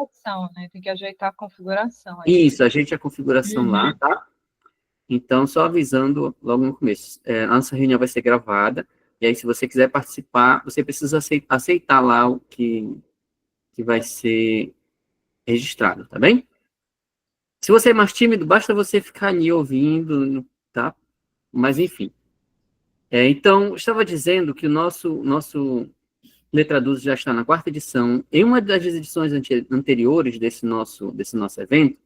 configuração, né? Tem que ajeitar a configuração aí. Isso, ajeite a configuração lá, Uhum. tá? Então, só avisando logo no começo, a nossa reunião vai ser gravada, e aí se você quiser participar, você precisa aceitar lá o que vai ser registrado, tá bem? Se você é mais tímido, basta você ficar ali ouvindo, tá? Mas, enfim. Então, eu estava dizendo que o nosso Letraduz já está na quarta edição. Em uma das edições anteriores desse nosso evento,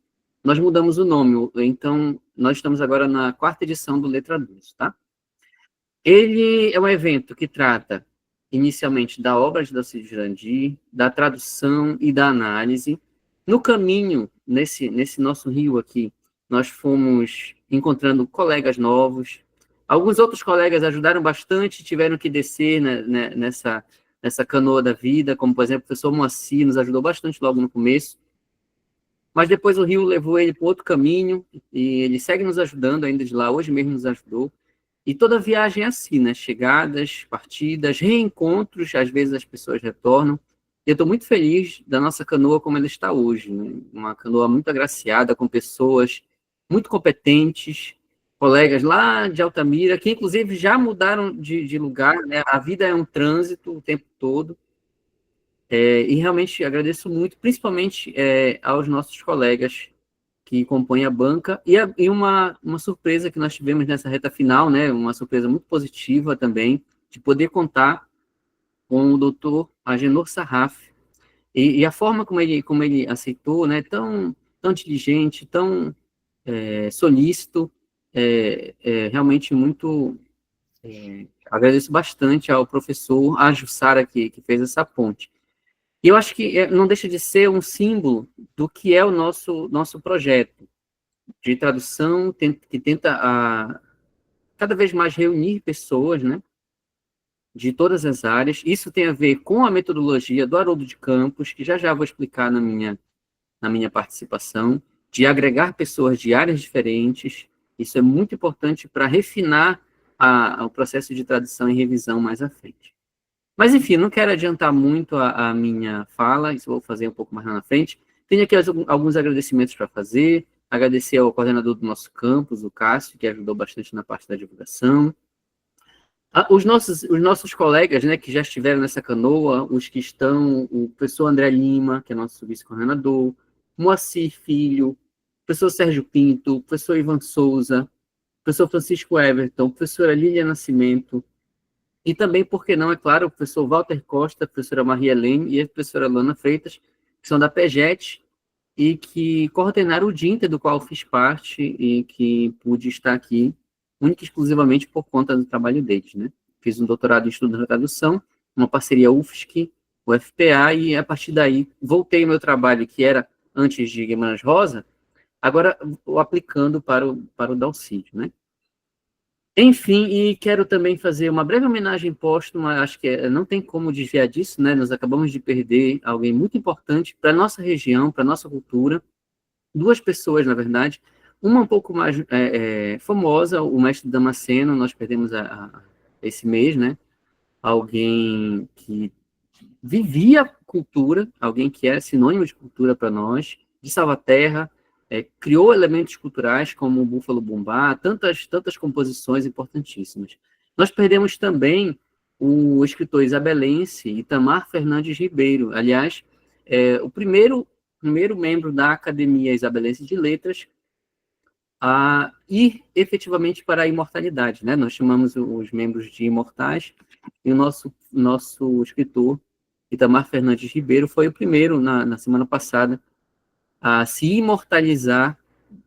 nós mudamos o nome. Então, nós estamos agora na quarta edição do Letraduz, tá? Ele é um evento que trata, inicialmente, da obra de Dalcídio Jurandir, da tradução e da análise. No caminho, nesse nosso rio aqui, nós fomos encontrando colegas novos. Alguns outros colegas ajudaram bastante, tiveram que descer, né, nessa canoa da vida, como, por exemplo, o professor Moacir nos ajudou bastante logo no começo. Mas depois o rio levou ele para outro caminho, e ele segue nos ajudando ainda de lá, hoje mesmo nos ajudou. E toda viagem é assim, né? Chegadas, partidas, reencontros, às vezes as pessoas retornam. E eu estou muito feliz da nossa canoa como ela está hoje, né? Uma canoa muito agraciada, com pessoas muito competentes, colegas lá de Altamira, que inclusive já mudaram de lugar, né? A vida é um trânsito o tempo todo. E realmente agradeço muito, principalmente aos nossos colegas que compõem a banca, e uma surpresa que nós tivemos nessa reta final, né, uma surpresa muito positiva também, de poder contar com o doutor Agenor Sarraf, e a forma como ele aceitou, né, tão diligente, tão solícito, realmente muito, agradeço bastante ao professor, a Jussara, que fez essa ponte. E eu acho que não deixa de ser um símbolo do que é o nosso projeto de tradução, que tenta cada vez mais reunir pessoas, né, de todas as áreas. Isso tem a ver com a metodologia do Haroldo de Campos, que já vou explicar na minha participação, de agregar pessoas de áreas diferentes. Isso é muito importante para refinar o processo de tradução e revisão mais à frente. Mas, enfim, não quero adiantar muito a minha fala, isso eu vou fazer um pouco mais lá na frente. Tenho aqui alguns agradecimentos para fazer. Agradecer ao coordenador do nosso campus, o Cássio, que ajudou bastante na parte da divulgação. Os nossos colegas, né, que já estiveram nessa canoa, os que estão, o professor André Lima, que é nosso vice-coordenador, Moacir Filho, o professor Sérgio Pinto, o professor Ivan Souza, o professor Francisco Everton, a professora Lília Nascimento, e também, por que não, é claro, o professor Walter Costa, a professora Maria Helene e a professora Lana Freitas, que são da PEGET, e que coordenaram o DINTER, do qual fiz parte, e que pude estar aqui, única e exclusivamente por conta do trabalho deles, né? Fiz um doutorado em estudo da tradução, uma parceria UFSC, o FPA, e a partir daí voltei ao meu trabalho, que era antes de Guimarães Rosa, agora o aplicando para o Dalcídio, né? Enfim, e quero também fazer uma breve homenagem póstuma, acho que não tem como desviar disso, né? Nós acabamos de perder alguém muito importante para a nossa região, para a nossa cultura, duas pessoas, na verdade, uma um pouco mais famosa, o mestre Damasceno, nós perdemos esse mês, né? Alguém que vivia cultura, alguém que era sinônimo de cultura para nós, de Salvaterra, criou elementos culturais como o Búfalo Bumbá, tantas composições importantíssimas. Nós perdemos também o escritor isabelense Itamar Fernandes Ribeiro, aliás, o primeiro membro da Academia Isabelense de Letras a ir efetivamente para a imortalidade, né? Nós chamamos os membros de imortais, e o nosso escritor, Itamar Fernandes Ribeiro, foi o primeiro, na semana passada, a se imortalizar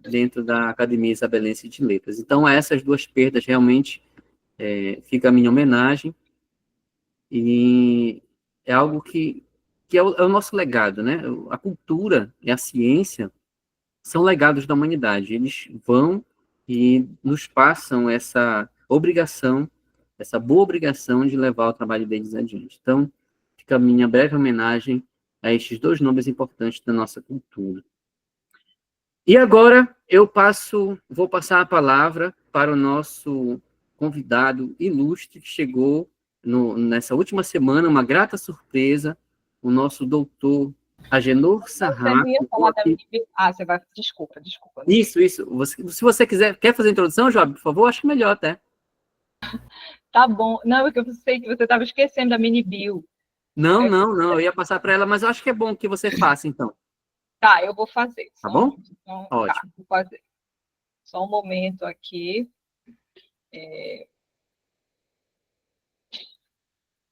dentro da Academia Isabelense de Letras. Então, a essas duas perdas, realmente, fica a minha homenagem, e é algo que é o nosso legado, né? A cultura e a ciência são legados da humanidade. Eles vão e nos passam essa boa obrigação de levar o trabalho deles adiante. Então, fica a minha breve homenagem a estes dois nomes importantes da nossa cultura. E agora vou passar a palavra para o nosso convidado ilustre que chegou nessa última semana, uma grata surpresa, o nosso doutor Agenor Você não Sarraf. ia falar da Minibio? Ah, você vai... Desculpa. Isso. Se você quer fazer a introdução, Job, por favor, acho melhor até. Tá bom. Não, é que eu sei que você estava esquecendo da Minibio. Não, eu ia passar para ela, mas eu acho que é bom que você faça, então. Tá, eu vou fazer. Tá bom? Então, tá, Ótimo. vou fazer. Só um momento aqui.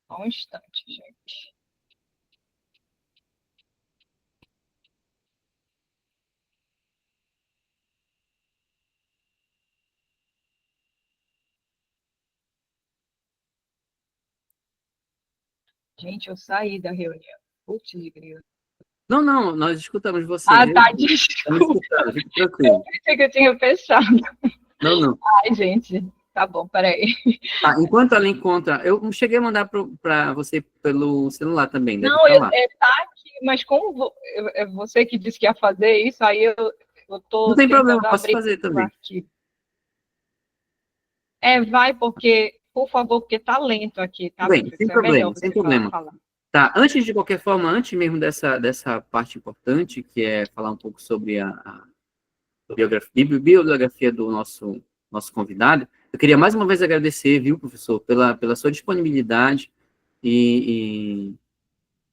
Só um instante, gente. Gente, eu saí da reunião. Putz, grilo. Não, nós escutamos você. Ah, tá, Estamos desculpa. escutando, fique Eu tranquilo. pensei que eu tinha fechado. Não. Ai, gente. Tá bom, peraí. Tá, enquanto ela encontra, eu cheguei a mandar para você pelo celular também, deve Não, estar lá. tá aqui, mas como é você que disse que ia fazer isso, aí eu Não tô tem problema, tentando posso abrir fazer o também. arquivo. Vai, por favor, porque tá lento aqui, tá, Tudo bem, sem professor? É melhor problema, sem você problema. falar. Tá, antes de qualquer forma, antes mesmo dessa parte importante, que é falar um pouco sobre a bibliografia do nosso convidado, eu queria mais uma vez agradecer, viu, professor, pela sua disponibilidade e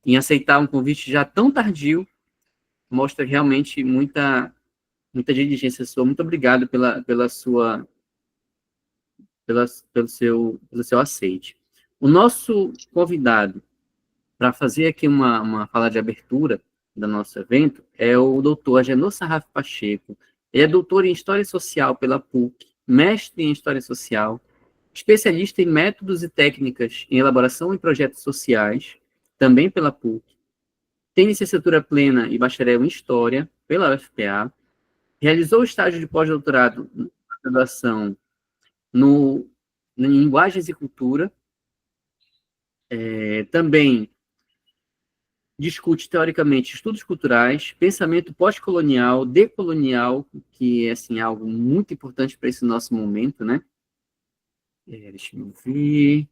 em aceitar um convite já tão tardio, mostra realmente muita diligência sua. Muito obrigado pelo seu aceite. O nosso convidado, para fazer aqui uma fala de abertura do nosso evento, é o doutor Agenor Sarraf Pacheco. Ele é doutor em História Social pela PUC, mestre em História Social, especialista em métodos e técnicas em elaboração e projetos sociais, também pela PUC. Tem licenciatura plena e bacharel em História pela UFPA. Realizou estágio de pós-doutorado na graduação em Linguagens e Cultura. Também discute teoricamente estudos culturais, pensamento pós-colonial, decolonial, que é assim, algo muito importante para esse nosso momento, né? Deixa eu ver.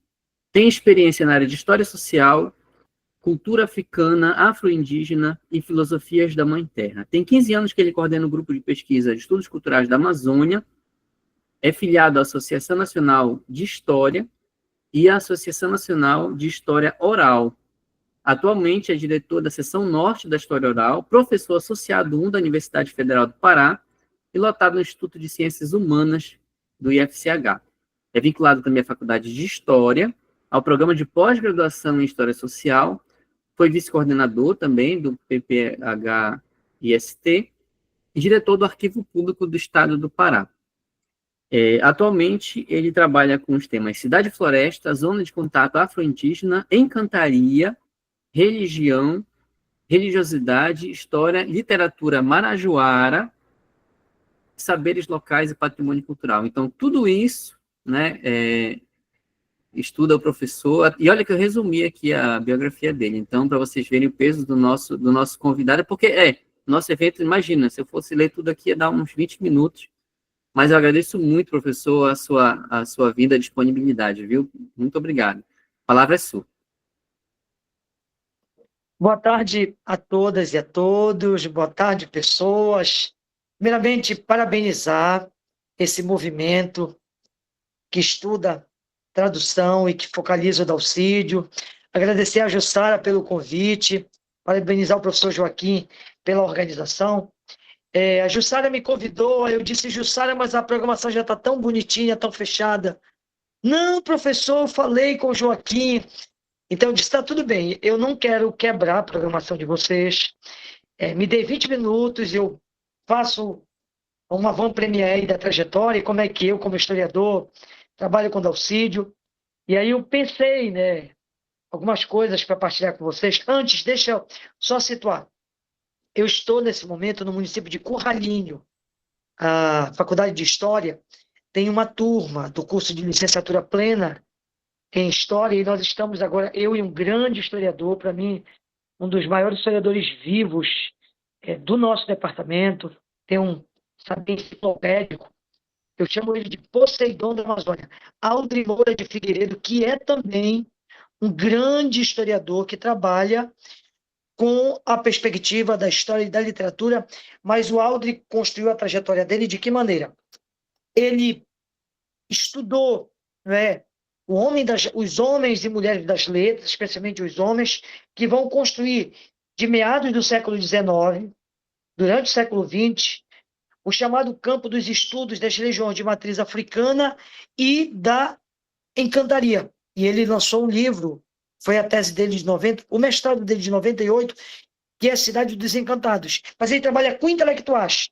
Tem experiência na área de história social, cultura africana, afro-indígena e filosofias da Mãe Terra. Tem 15 anos que ele coordena o grupo de pesquisa de estudos culturais da Amazônia, é filiado à Associação Nacional de História e à Associação Nacional de História Oral. Atualmente é diretor da seção norte da História Oral, professor associado 1 da Universidade Federal do Pará e lotado no Instituto de Ciências Humanas do IFCH. É vinculado também à Faculdade de História, ao programa de pós-graduação em História Social, foi vice-coordenador também do PPH-IST e diretor do Arquivo Público do Estado do Pará. Atualmente, ele trabalha com os temas Cidade e Floresta, Zona de Contato Afro-Indígena, Encantaria, Religião, Religiosidade, História, Literatura Marajoara, Saberes Locais e Patrimônio Cultural. Então, tudo isso, né, estuda o professor, e olha que eu resumi aqui a biografia dele, então, para vocês verem o peso do nosso convidado, porque nosso evento, imagina, se eu fosse ler tudo aqui, ia dar uns 20 minutos, mas eu agradeço muito, professor, a sua vinda, a disponibilidade, viu? Muito obrigado. A palavra é sua. Boa tarde a todas e a todos, boa tarde, pessoas. Primeiramente, parabenizar esse movimento que estuda tradução e que focaliza o Dalcídio. Agradecer a Jussara pelo convite, parabenizar o professor Joaquim pela organização. A Jussara me convidou, eu disse, Jussara, mas a programação já está tão bonitinha, tão fechada. Não, professor, eu falei com o Joaquim. Então, eu disse, está tudo bem, eu não quero quebrar a programação de vocês. Me dê 20 minutos, eu faço uma avant-première da trajetória, e como é que eu, como historiador, trabalho com Dalcídio. E aí eu pensei, né, algumas coisas para partilhar com vocês. Antes, deixa eu só situar. Eu estou, nesse momento, no município de Curralinho. A Faculdade de História tem uma turma do curso de licenciatura plena em História, e nós estamos agora, eu e um grande historiador, para mim, um dos maiores historiadores vivos do nosso departamento, tem um saber enciclopédico, eu chamo ele de Poseidon da Amazônia, Aldri Moura de Figueiredo, que é também um grande historiador que trabalha com a perspectiva da história e da literatura, mas o Aldrich construiu a trajetória dele de que maneira? Ele estudou, né, os homens e mulheres das letras, especialmente os homens, que vão construir, de meados do século XIX, durante o século XX, o chamado campo dos estudos das religiões de matriz africana e da encantaria. E ele lançou um livro, foi a tese dele de 90, o mestrado dele de 98, que é a Cidade dos Encantados. Mas ele trabalha com intelectuais.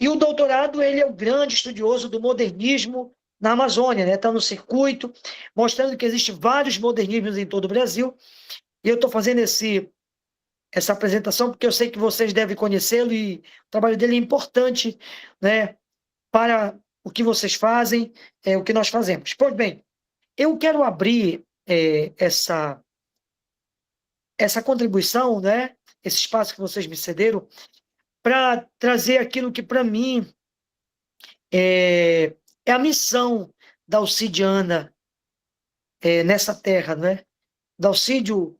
E o doutorado, ele é o grande estudioso do modernismo na Amazônia, né? Está no circuito, mostrando que existem vários modernismos em todo o Brasil. E eu estou fazendo essa apresentação porque eu sei que vocês devem conhecê-lo e o trabalho dele é importante, né, para o que vocês fazem, o que nós fazemos. Pois bem, eu quero abrir essa contribuição, né, esse espaço que vocês me cederam, para trazer aquilo que, para mim, é a missão da Alcidiana nessa terra, né? Dalcídio,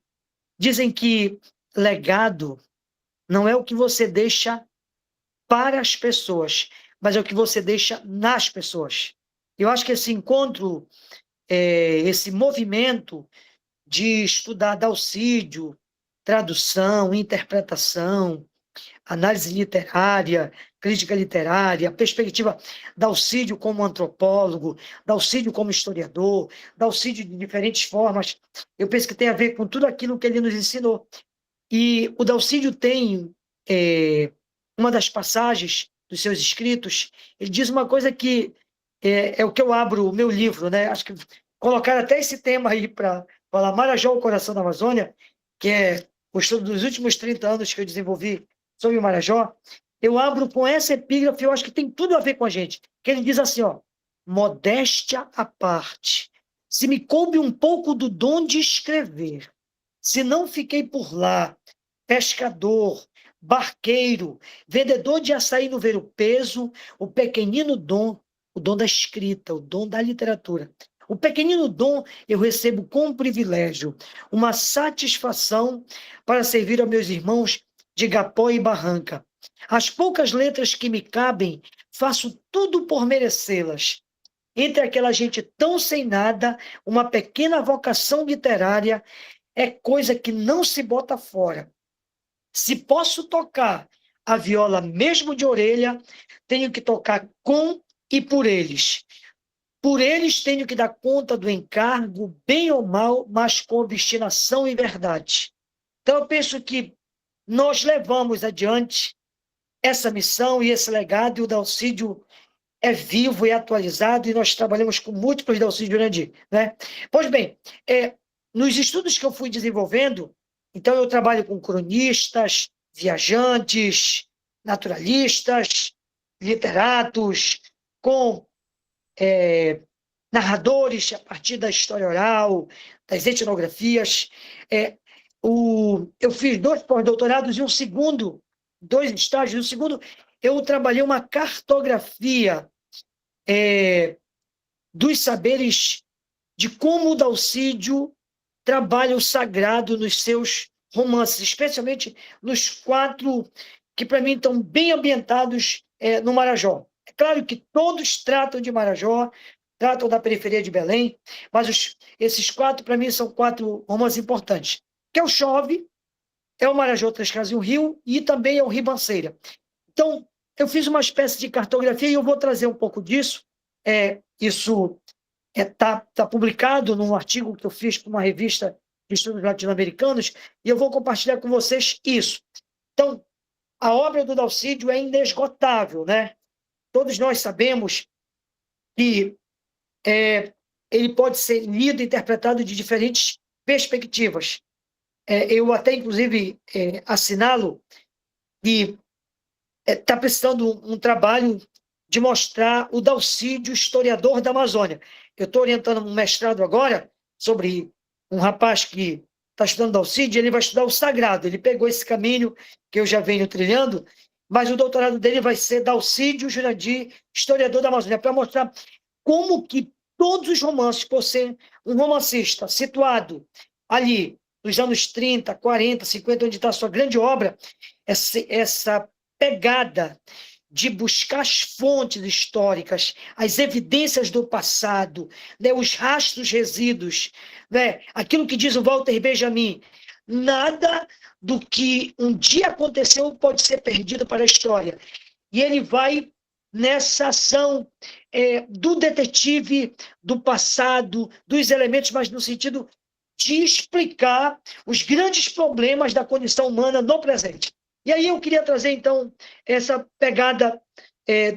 dizem que legado não é o que você deixa para as pessoas, mas é o que você deixa nas pessoas. Eu acho que esse encontro, esse movimento de estudar Dalcídio, tradução, interpretação, análise literária, crítica literária, perspectiva Dalcídio como antropólogo, Dalcídio como historiador, Dalcídio de diferentes formas, eu penso que tem a ver com tudo aquilo que ele nos ensinou. E o Dalcídio tem uma das passagens dos seus escritos, ele diz uma coisa que é o que eu abro o meu livro, né? Acho que colocar até esse tema aí para falar Marajó, o coração da Amazônia, que é o estudo dos últimos 30 anos que eu desenvolvi sobre o Marajó, eu abro com essa epígrafe, eu acho que tem tudo a ver com a gente, que ele diz assim, ó, modéstia à parte, se me coube um pouco do dom de escrever, se não fiquei por lá, pescador, barqueiro, vendedor de açaí no ver-o-peso, o pequenino dom, o dom da escrita, o dom da literatura. O pequenino dom eu recebo com privilégio, uma satisfação para servir aos meus irmãos de Igapó e Barranca. As poucas letras que me cabem, faço tudo por merecê-las. Entre aquela gente tão sem nada, uma pequena vocação literária é coisa que não se bota fora. Se posso tocar a viola mesmo de orelha, tenho que tocar com e por eles. Por eles tenho que dar conta do encargo, bem ou mal, mas com obstinação e verdade. Então eu penso que nós levamos adiante essa missão e esse legado, e o Dalcídio é vivo e atualizado, e nós trabalhamos com múltiplos Dalcídio Jurandir, né? Pois bem, nos estudos que eu fui desenvolvendo, então eu trabalho com cronistas, viajantes, naturalistas, literatos, com narradores a partir da história oral, das etnografias. Eu fiz 2 pós-doutorados e um segundo, 2 estágios. No segundo, eu trabalhei uma cartografia dos saberes de como o Dalcídio trabalha o sagrado nos seus romances, especialmente nos 4 que, para mim, estão bem ambientados no Marajó. É claro que todos tratam de Marajó, tratam da periferia de Belém, mas esses 4, para mim, são 4 romances importantes, que é o Chove, é o Marajó, Três Casas e um Rio, e também é o Ribanceira. Então, eu fiz uma espécie de cartografia e eu vou trazer um pouco disso. Isso está publicado num artigo que eu fiz para uma revista de estudos latino-americanos, e eu vou compartilhar com vocês isso. Então, a obra do Dalcídio é inesgotável, né? Todos nós sabemos que ele pode ser lido e interpretado de diferentes perspectivas. Eu até, inclusive, assinalo que está precisando um trabalho de mostrar o Dalcídio, historiador da Amazônia. Eu estou orientando um mestrado agora sobre um rapaz que está estudando Dalcídio, ele vai estudar o sagrado. Ele pegou esse caminho que eu já venho trilhando, mas o doutorado dele vai ser Dalcídio Jurandir, historiador da Amazônia, para mostrar como que todos os romances, por ser um romancista situado ali nos anos 30, 40, 50, onde está a sua grande obra, essa pegada de buscar as fontes históricas, as evidências do passado, né, os rastros resíduos, né, aquilo que diz o Walter Benjamin, nada do que um dia aconteceu pode ser perdido para a história. E ele vai nessa ação do detetive, do passado, dos elementos, mas no sentido de explicar os grandes problemas da condição humana no presente. E aí eu queria trazer, então, essa pegada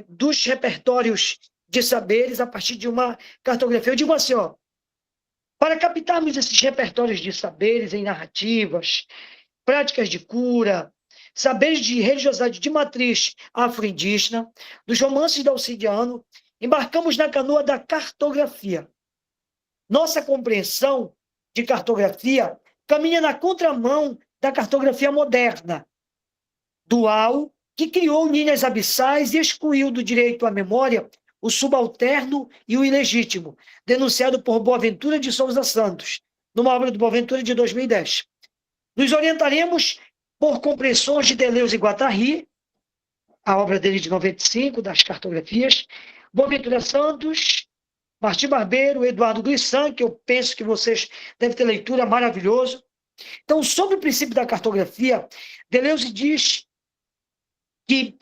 dos repertórios de saberes a partir de uma cartografia. Eu digo assim, ó, para captarmos esses repertórios de saberes em narrativas, práticas de cura, saberes de religiosidade de matriz afro-indígena, dos romances da Alcidiano, embarcamos na canoa da cartografia. Nossa compreensão de cartografia caminha na contramão da cartografia moderna, dual, que criou linhas abissais e excluiu do direito à memória o subalterno e o ilegítimo, denunciado por Boaventura de Souza Santos, numa obra do Boaventura de 2010. Nos orientaremos por compreensões de Deleuze e Guattari, a obra dele de 95, das cartografias, Boaventura Santos, Martim Barbeiro, Eduardo Glissant, que eu penso que vocês devem ter leitura, maravilhoso. Então, sobre o princípio da cartografia, Deleuze diz que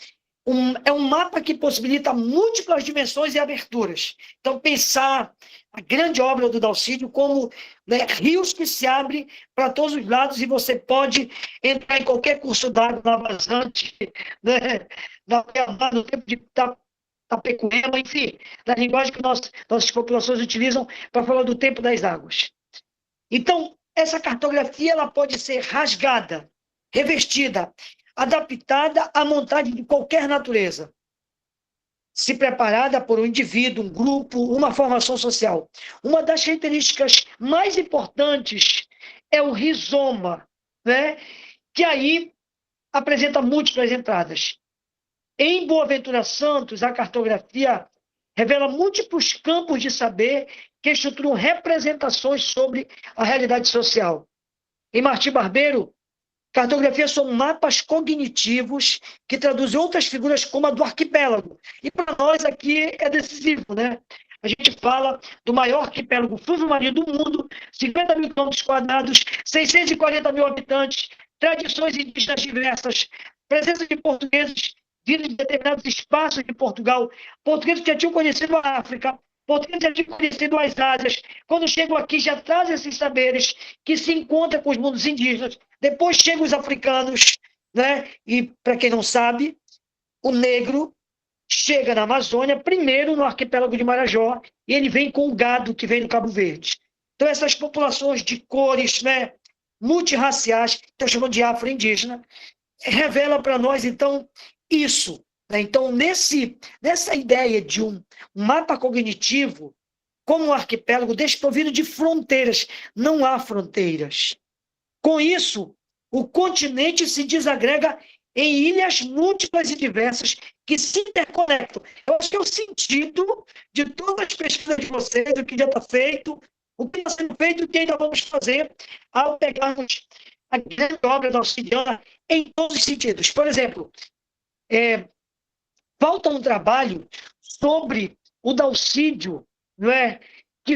é um mapa que possibilita múltiplas dimensões e aberturas. Então, pensar a grande obra do Dalcídio como, né, rios que se abrem para todos os lados e você pode entrar em qualquer curso d'água, na vazante, né, no tempo de Tapecuema, enfim, na linguagem que nossas populações utilizam para falar do tempo das águas. Então, essa cartografia ela pode ser rasgada, revestida, adaptada à vontade de qualquer natureza, se preparada por um indivíduo, um grupo, uma formação social. Uma das características mais importantes é o rizoma, né? Que aí apresenta múltiplas entradas. Em Boaventura Santos, a cartografia revela múltiplos campos de saber que estruturam representações sobre a realidade social. Em Martim Barbeiro, cartografia são mapas cognitivos que traduzem outras figuras como a do arquipélago. E para nós aqui é decisivo, né? A gente fala do maior arquipélago fluvial do mundo, 50 mil quilômetros quadrados, 640 mil habitantes, tradições indígenas diversas, presença de portugueses vindo de determinados espaços de Portugal, portugueses que já tinham conhecido a África, portugueses já tinham conhecido as Ásias, quando chegam aqui já trazem esses saberes que se encontram com os mundos indígenas, depois chegam os africanos, né? E, para quem não sabe, o negro chega na Amazônia, primeiro no arquipélago de Marajó, e ele vem com o gado que vem do Cabo Verde. Então, essas populações de cores, né, multirraciais, que estão chamando de afro-indígena, revela para nós, então, isso. Né? Então, nessa ideia de um mapa cognitivo, como um arquipélago desprovido de fronteiras, não há fronteiras. Com isso, o continente se desagrega em ilhas múltiplas e diversas que se interconectam. Eu acho que é o sentido de todas as pesquisas de vocês, o que já está feito, o que está sendo feito e o que ainda vamos fazer ao pegarmos a grande obra da Alcidiana em todos os sentidos. Por exemplo, falta um trabalho sobre o Dalcídio, não é? Que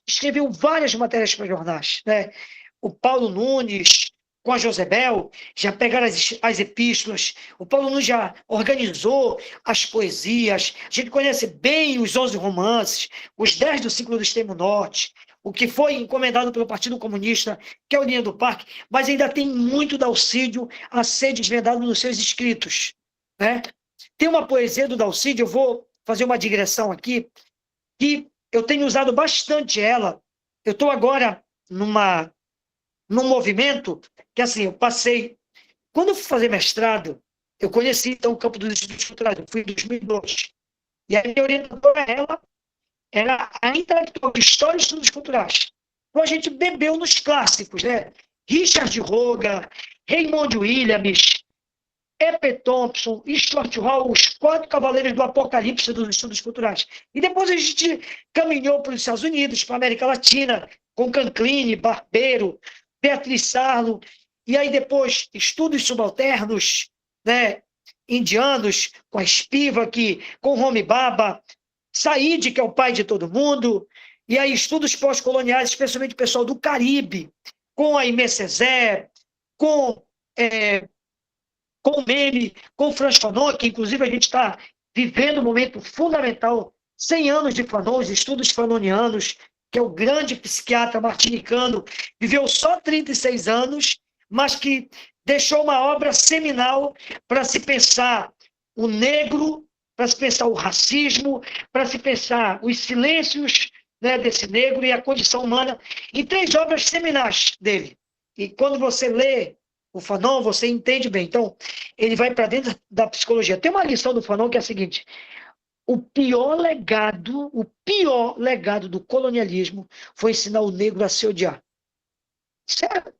escreveu várias matérias para jornais, né? O Paulo Nunes, com a Josebel, já pegaram as epístolas. O Paulo Nunes já organizou as poesias. A gente conhece bem os 11 romances, os 10 do ciclo do Extremo Norte, o que foi encomendado pelo Partido Comunista, que é o Linha do Parque, mas ainda tem muito Dalcídio a ser desvendado nos seus escritos, né? Tem uma poesia do Dalcídio, eu vou fazer uma digressão aqui, que eu tenho usado bastante ela. Eu estou agora num movimento que, assim, eu passei... Quando eu fui fazer mestrado, eu conheci, então, o campo dos estudos culturais. Eu fui em 2002. E a minha orientadora, ela era a intelectual de História e Estudos Culturais. Então, a gente bebeu nos clássicos, né? Richard Roga, Raymond Williams, E.P. Thompson, Stuart Hall, os 4 cavaleiros do Apocalipse dos estudos culturais. E depois a gente caminhou para os Estados Unidos, para a América Latina, com Canclini, Barbeiro, Beatriz Sarlo, e aí depois estudos subalternos, né, indianos, com a Spivak, com Homi Bhabha, Said, que é o pai de todo mundo, e aí estudos pós-coloniais, especialmente o pessoal do Caribe, com a Aimé Césaire, com o Mene, com o Franz Fanon, que inclusive a gente está vivendo um momento fundamental, 100 anos de Fanon, os estudos fanonianos, que é o grande psiquiatra martinicano, viveu só 36 anos, mas que deixou uma obra seminal para se pensar o negro, para se pensar o racismo, para se pensar os silêncios, né, desse negro e a condição humana, em 3 obras seminais dele. E quando você lê o Fanon, você entende bem. Então, ele vai para dentro da psicologia. Tem uma lição do Fanon que é a seguinte: o pior legado do colonialismo foi ensinar o negro a se odiar. Certo?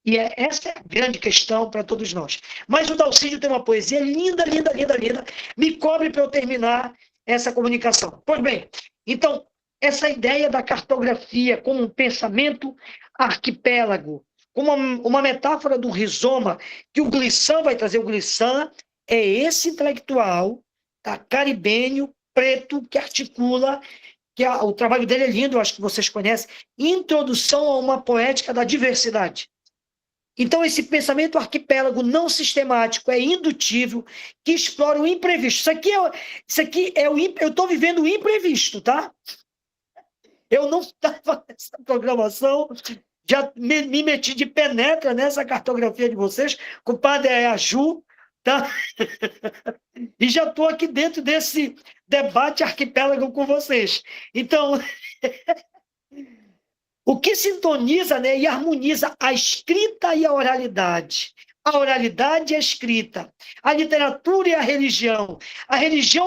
E essa é a grande questão para todos nós. Mas o Dalcídio tem uma poesia linda, linda, linda, linda. Me cobre para eu terminar essa comunicação. Pois bem, então, essa ideia da cartografia como um pensamento arquipélago, como uma metáfora do rizoma, que o Glissant vai trazer. O Glissant é esse intelectual, tá, caribenho, preto, que articula, o trabalho dele é lindo, acho que vocês conhecem, Introdução a uma Poética da Diversidade. Então, esse pensamento arquipélago não sistemático, é indutível, que explora o imprevisto. Isso aqui é eu estou vivendo o imprevisto, tá? Eu não estava nessa programação, já me meti de penetra nessa cartografia de vocês, com o padre Aju, tá? E já estou aqui dentro desse debate arquipélago com vocês. Então, o que sintoniza, né, e harmoniza a escrita e a oralidade e a escrita, a literatura e a religião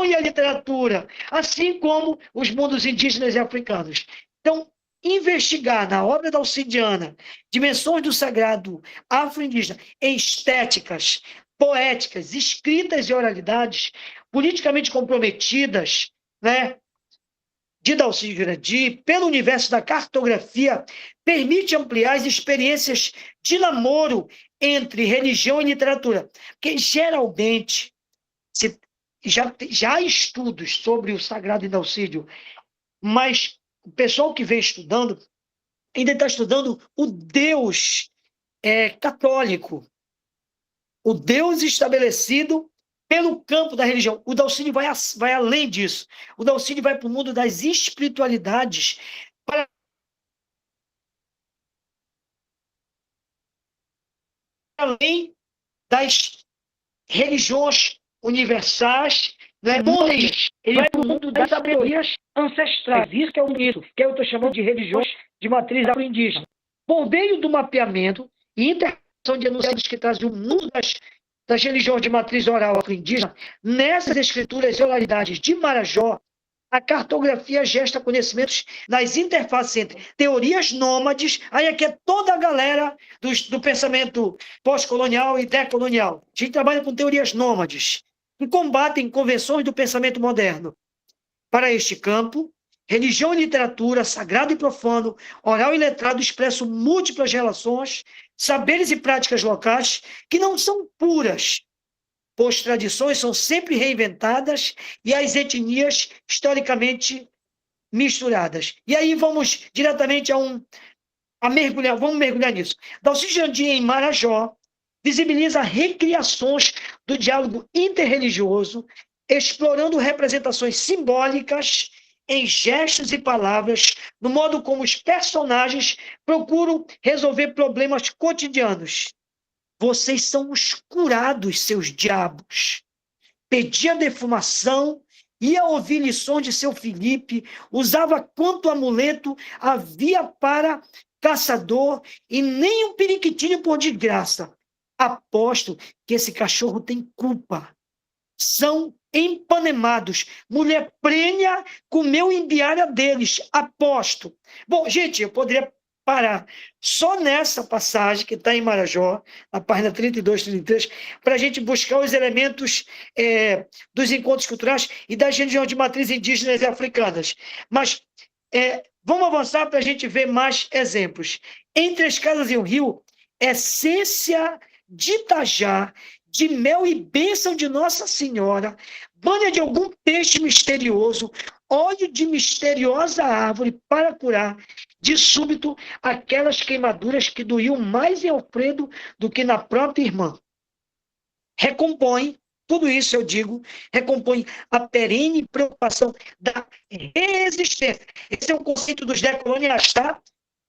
e a literatura, assim como os mundos indígenas e africanos. Então, investigar na obra dalcidiana dimensões do sagrado afro-indígena em estéticas, poéticas, escritas e oralidades politicamente comprometidas, né, de Dalcídio Jurandir, pelo universo da cartografia, permite ampliar as experiências de namoro entre religião e literatura. Porque, geralmente, já há estudos sobre o sagrado em Dalcídio, mas o pessoal que vem estudando ainda está estudando o Deus católico, o Deus estabelecido pelo campo da religião. O Dalcídio vai além disso. O Dalcídio vai para o mundo das espiritualidades, para além das religiões universais, né? Ele vai para o mundo das sabedorias ancestrais. Isso que é o bonito, que eu estou chamando de religiões de matriz afro-indígena. Por meio do mapeamento e interpretação de enunciados que trazem o mundo das religiões de matriz oral afro-indígena, nessas escrituras e oralidades de Marajó, a cartografia gesta conhecimentos nas interfaces entre teorias nômades, aí aqui é toda a galera do pensamento pós-colonial e decolonial. A gente trabalha com teorias nômades, que combatem convenções do pensamento moderno. Para este campo, religião e literatura, sagrado e profano, oral e letrado expressam múltiplas relações, saberes e práticas locais que não são puras, pois tradições são sempre reinventadas e as etnias historicamente misturadas. E aí vamos diretamente vamos mergulhar nisso. Dalcídio Jurandir, em Marajó, visibiliza recriações do diálogo interreligioso, explorando representações simbólicas em gestos e palavras, no modo como os personagens procuram resolver problemas cotidianos. Vocês são os curados, seus diabos. Pedia defumação, ia ouvir lições de seu Filipe, usava quanto amuleto havia para caçador e nem um periquitinho por de graça. Aposto que esse cachorro tem culpa. São empanemados. Mulher prenha comeu embiária deles. Aposto. Bom, gente, eu poderia parar só nessa passagem que está em Marajó, na página 32, 33, para a gente buscar os elementos dos encontros culturais e das religiões de matriz indígenas e africanas. Mas Vamos avançar para a gente ver mais exemplos. Em Três Casas e um Rio, essência de Itajá, de mel e bênção de Nossa Senhora, banha de algum peixe misterioso, óleo de misteriosa árvore para curar, de súbito, aquelas queimaduras que doíam mais em Alfredo do que na própria irmã. Recompõe, tudo isso eu digo, recompõe a perene preocupação da resistência. Esse é um conceito dos decoloniais, tá?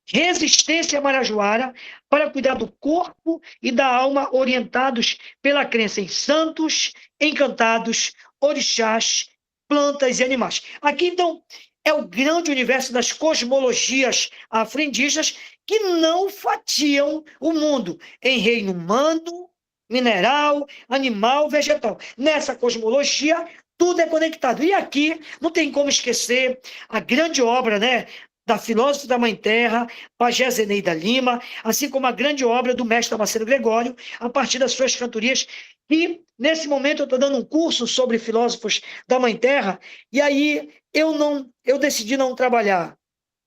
Resistência marajoara para cuidar do corpo e da alma, orientados pela crença em santos, encantados, orixás, plantas e animais. Aqui, então, é o grande universo das cosmologias afro-indígenas que não fatiam o mundo em reino humano, mineral, animal, vegetal. Nessa cosmologia, tudo é conectado. E aqui, não tem como esquecer a grande obra, né, da filósofa da Mãe Terra, Pajé Zeneida Lima, assim como a grande obra do mestre Damasceno Gregório, a partir das suas cantorias. E, nesse momento, eu estou dando um curso sobre filósofos da Mãe Terra, e aí eu decidi não trabalhar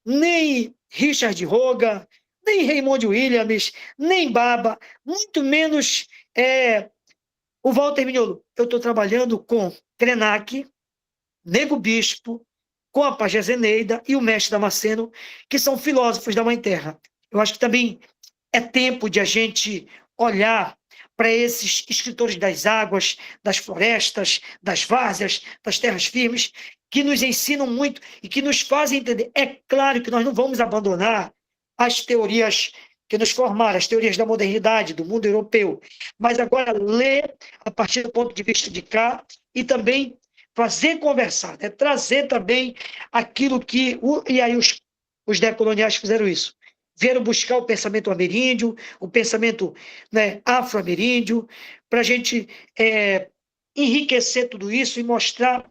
nem Richard Roga, nem Raymond Williams, nem Baba, muito menos o Walter Mignolo. Eu estou trabalhando com Krenak, Nego Bispo, com a Pajé Zeneida e o mestre Damasceno, que são filósofos da Mãe Terra. Eu acho que também é tempo de a gente olhar para esses escritores das águas, das florestas, das várzeas, das terras firmes, que nos ensinam muito e que nos fazem entender. É claro que nós não vamos abandonar as teorias que nos formaram, as teorias da modernidade, do mundo europeu, mas agora ler a partir do ponto de vista de cá e também fazer conversar, né? Trazer também aquilo que... E aí os decoloniais fizeram isso. Vieram buscar o pensamento ameríndio, o pensamento, né, afro-ameríndio, para a gente enriquecer tudo isso e mostrar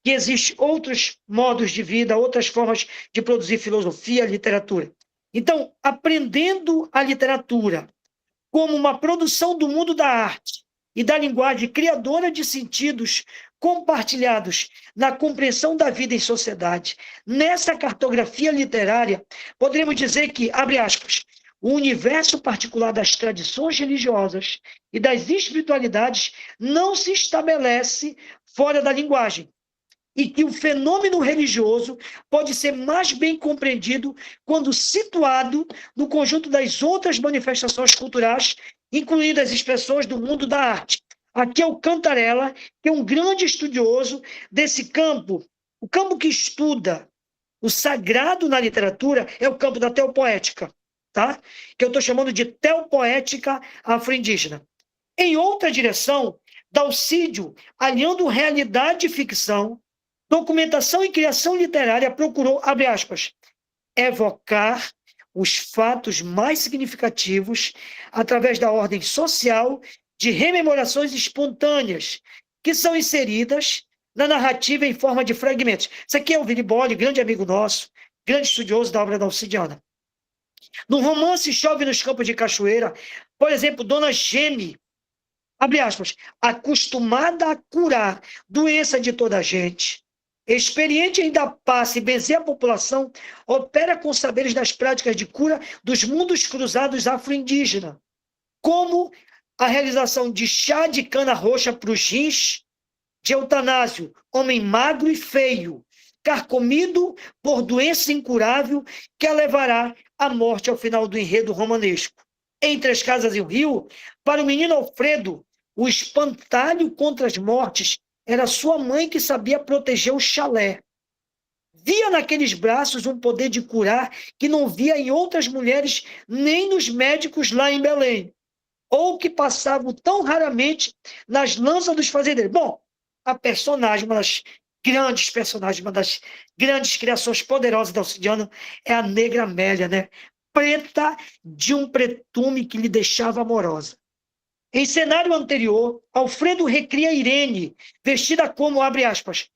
que existem outros modos de vida, outras formas de produzir filosofia, literatura. Então, aprendendo a literatura como uma produção do mundo da arte e da linguagem criadora de sentidos compartilhados na compreensão da vida em sociedade, nessa cartografia literária, poderíamos dizer que, abre aspas, o universo particular das tradições religiosas e das espiritualidades não se estabelece fora da linguagem, e que o fenômeno religioso pode ser mais bem compreendido quando situado no conjunto das outras manifestações culturais, incluindo as expressões do mundo da arte. Aqui é o Cantarella, que é um grande estudioso desse campo. O campo que estuda o sagrado na literatura é o campo da teopoética, tá? Que eu estou chamando de teopoética afro-indígena. Em outra direção, Dalcídio, alinhando realidade e ficção, documentação e criação literária, procurou, abre aspas, evocar os fatos mais significativos através da ordem social de rememorações espontâneas que são inseridas na narrativa em forma de fragmentos. Isso aqui é o Vili Bolli, grande amigo nosso, grande estudioso da obra dalcidiana. No romance Chove nos Campos de Cachoeira, por exemplo, Dona Geme, abre aspas, acostumada a curar doença de toda a gente, experiente em dar passe e benzer a população, opera com saberes das práticas de cura dos mundos cruzados afro-indígena, como a realização de chá de cana roxa para os rins, de Eutanásio, homem magro e feio, carcomido por doença incurável que a levará à morte ao final do enredo romanesco. Em Três Casas e um Rio, para o menino Alfredo, o espantalho contra as mortes era sua mãe que sabia proteger o chalé. Via naqueles braços um poder de curar que não via em outras mulheres nem nos médicos lá em Belém, ou que passavam tão raramente nas lanças dos fazendeiros. Bom, a personagem, uma das grandes personagens, uma das grandes criações poderosas da Alcidiana é a Negra Amélia, né? Preta de um pretume que lhe deixava amorosa. Em cenário anterior, Alfredo recria Irene, vestida como, abre aspas,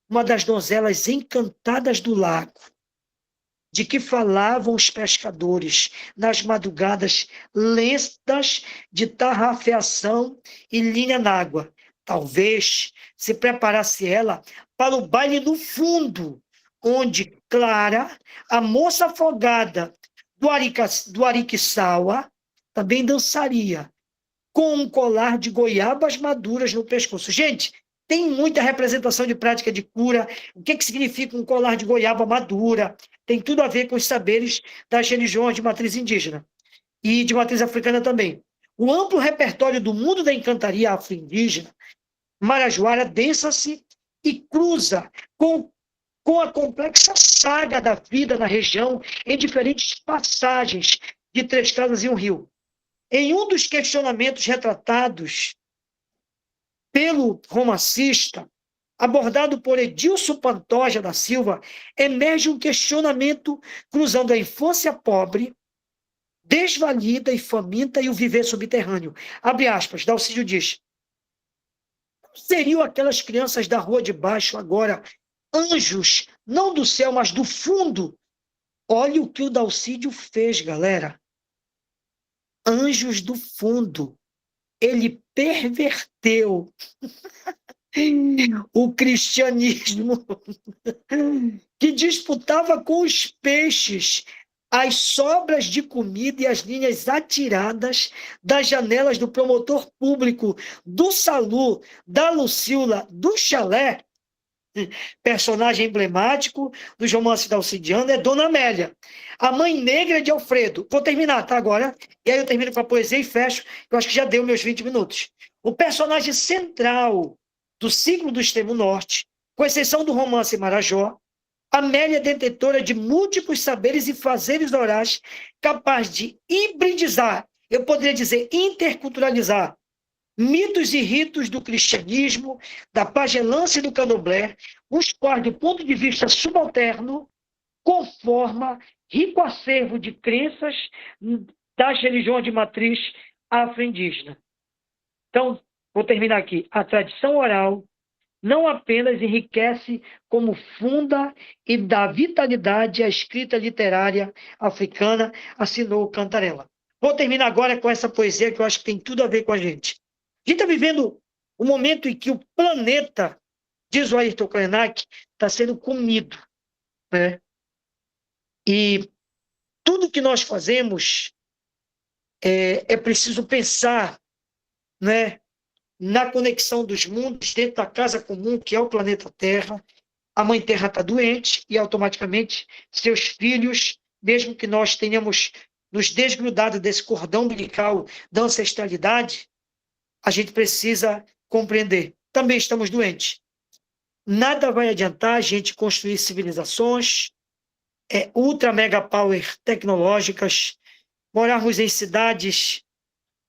uma das donzelas encantadas do lago, de que falavam os pescadores nas madrugadas lentas de tarrafeação e linha n'água. Talvez se preparasse ela para o baile no fundo, onde Clara, a moça afogada do Ariquissauá, também dançaria, com um colar de goiabas maduras no pescoço. Gente, tem muita representação de prática de cura. O que significa um colar de goiaba madura? Tem tudo a ver com os saberes das religiões de matriz indígena e de matriz africana também. O amplo repertório do mundo da encantaria afro-indígena, Marajoara, densa-se e cruza com a complexa saga da vida na região em diferentes passagens de Três Casas e um Rio. Em um dos questionamentos retratados pelo romancista, abordado por Edilson Pantoja da Silva, emerge um questionamento cruzando a infância pobre, desvalida e faminta e o viver subterrâneo. Abre aspas, Dalcídio diz: seriam aquelas crianças da rua de baixo agora anjos, não do céu, mas do fundo? Olha o que o Dalcídio fez, galera. Anjos do fundo. Ele perverteu o cristianismo que disputava com os peixes as sobras de comida e as linhas atiradas das janelas do promotor público, do Salu, da Lucila, do Chalé. Personagem emblemático dos romances da Alcidiana é Dona Amélia, a mãe negra de Alfredo. Vou terminar, tá, agora? E aí eu termino com a poesia e fecho, eu acho que já deu meus 20 minutos. O personagem central do ciclo do Extremo Norte, com exceção do romance Marajó, Amélia é detentora de múltiplos saberes e fazeres orais, capaz de hibridizar, eu poderia dizer interculturalizar, mitos e ritos do cristianismo, da pagelância e do candomblé, os quais, do ponto de vista subalterno, conforma rico acervo de crenças das religiões de matriz afro-indígena. Então, vou terminar aqui. A tradição oral não apenas enriquece, como funda e dá vitalidade à escrita literária africana, assinou Cantarela. Vou terminar agora com essa poesia que eu acho que tem tudo a ver com a gente. A gente está vivendo um momento em que o planeta, diz o Ayrton Krenak, está sendo comido, né? E tudo que nós fazemos é preciso pensar, né, na conexão dos mundos dentro da casa comum, que é o planeta Terra. A Mãe Terra está doente e automaticamente seus filhos, mesmo que nós tenhamos nos desgrudado desse cordão umbilical da ancestralidade, a gente precisa compreender. Também estamos doentes. Nada vai adiantar a gente construir civilizações ultra mega power tecnológicas, morarmos em cidades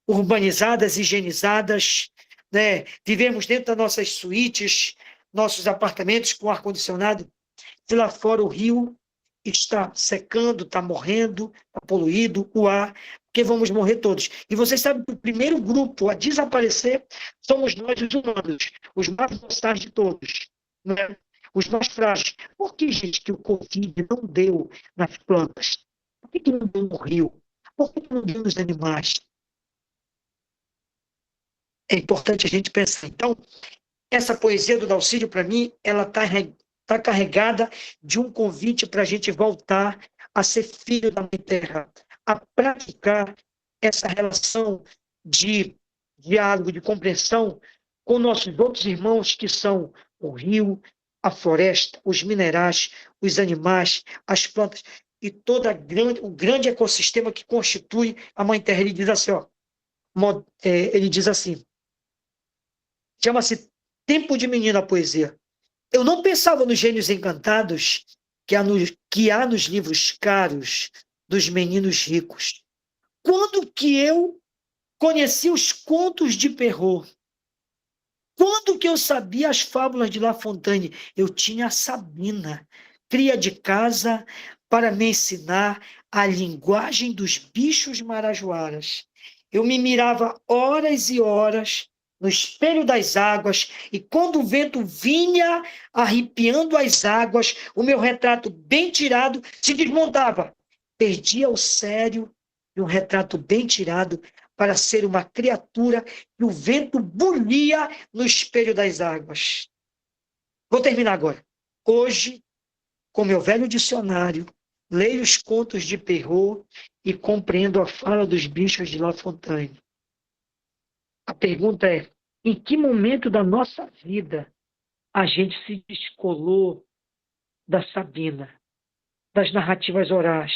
urbanizadas, higienizadas, né? Vivermos dentro das nossas suítes, nossos apartamentos com ar-condicionado. Se lá fora o rio está secando, está morrendo, está poluído, o ar, porque vamos morrer todos. E vocês sabem que o primeiro grupo a desaparecer somos nós, os humanos, os mais mortais de todos, né? Os mais frágeis. Por que, gente, que o Covid não deu nas plantas? Por que não deu no rio? Por que não deu nos animais? É importante a gente pensar. Então, essa poesia do Dalcídio, para mim, ela está carregada de um convite para a gente voltar a ser filho da Mãe Terra, a praticar essa relação de diálogo, de compreensão com nossos outros irmãos, que são o rio, a floresta, os minerais, os animais, as plantas e todo o grande ecossistema que constitui a Mãe Terra. Ele diz assim, ele diz assim, chama-se Tempo de Menino a poesia. Eu não pensava nos gênios encantados que há nos livros caros dos meninos ricos. Quando que eu conheci os contos de Perrault? Quando que eu sabia as fábulas de La Fontaine? Eu tinha a Sabina, cria de casa, para me ensinar a linguagem dos bichos marajoaras. Eu me mirava horas e horas no espelho das águas, e quando o vento vinha arrepiando as águas, o meu retrato bem tirado se desmontava. Perdia o sério de um retrato bem tirado para ser uma criatura que o vento bulia no espelho das águas. Vou terminar agora. Hoje, com meu velho dicionário, leio os contos de Perrault e compreendo a fala dos bichos de La Fontaine. A pergunta é: em que momento da nossa vida a gente se descolou da Sabina, das narrativas orais,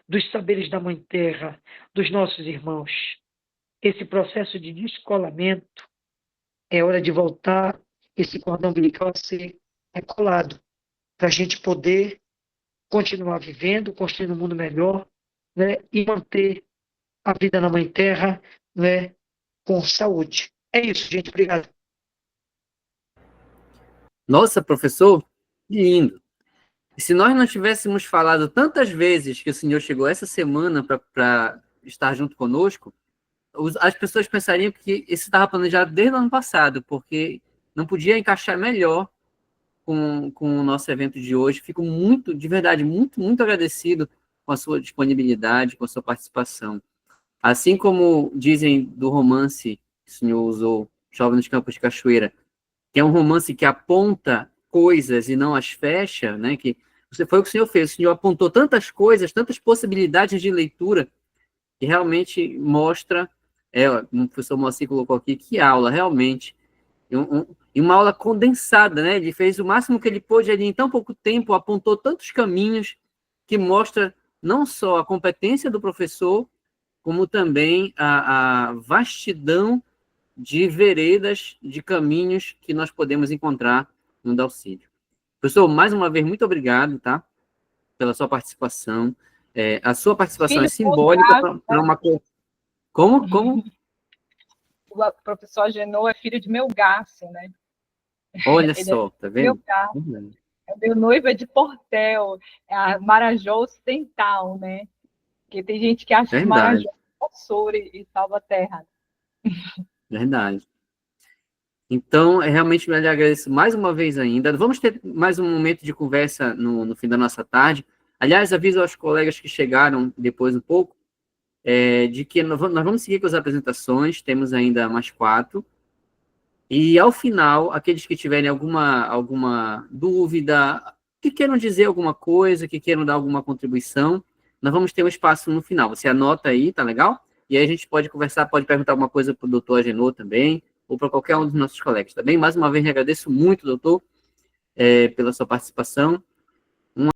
dos saberes da Mãe Terra, dos nossos irmãos? Esse processo de descolamento, é hora de voltar esse cordão umbilical a ser recolado, para a gente poder continuar vivendo, construindo um mundo melhor, né, e manter a vida na Mãe Terra, né, com saúde. É isso, gente. Obrigado. Nossa, professor, que lindo. E se nós não tivéssemos falado tantas vezes que o senhor chegou essa semana para estar junto conosco, as pessoas pensariam que isso estava planejado desde o ano passado, porque não podia encaixar melhor com o nosso evento de hoje. Fico muito, de verdade, muito, muito agradecido com a sua disponibilidade, com a sua participação. Assim como dizem do romance que o senhor usou, Chove nos Campos de Cachoeira, que é um romance que aponta coisas e não as fecha, né? Que foi o que o senhor fez. O senhor apontou tantas coisas, tantas possibilidades de leitura, que realmente mostra, como o professor Moacir colocou aqui, que aula, realmente. E uma aula condensada, né? Ele fez o máximo que ele pôde ali em tão pouco tempo, apontou tantos caminhos que mostra não só a competência do professor, como também a vastidão de veredas, de caminhos que nós podemos encontrar no Dalcídio. Professor, mais uma vez, muito obrigado, tá? Pela sua participação. A sua participação Filho é simbólica para uma coisa. Como? O professor Agenor é filho de Melgácio, né? Olha Ele só, tá é meu vendo? gato. Meu noivo é de Portel, é a Marajó Ocidental, né? Porque tem gente que acha que Verdade, Marajó é Açores e Salvaterra. verdade. Então, realmente me agradeço mais uma vez ainda. Vamos ter mais um momento de conversa no fim da nossa tarde. Aliás, aviso aos colegas que chegaram depois um pouco, de que nós vamos seguir com as apresentações, temos ainda mais 4. E, ao final, aqueles que tiverem alguma dúvida, que queiram dizer alguma coisa, que queiram dar alguma contribuição, nós vamos ter um espaço no final. Você anota aí, tá legal? E aí a gente pode conversar, pode perguntar alguma coisa para o doutor Agenor também, ou para qualquer um dos nossos colegas, tá bem? Mais uma vez, agradeço muito, doutor, pela sua participação.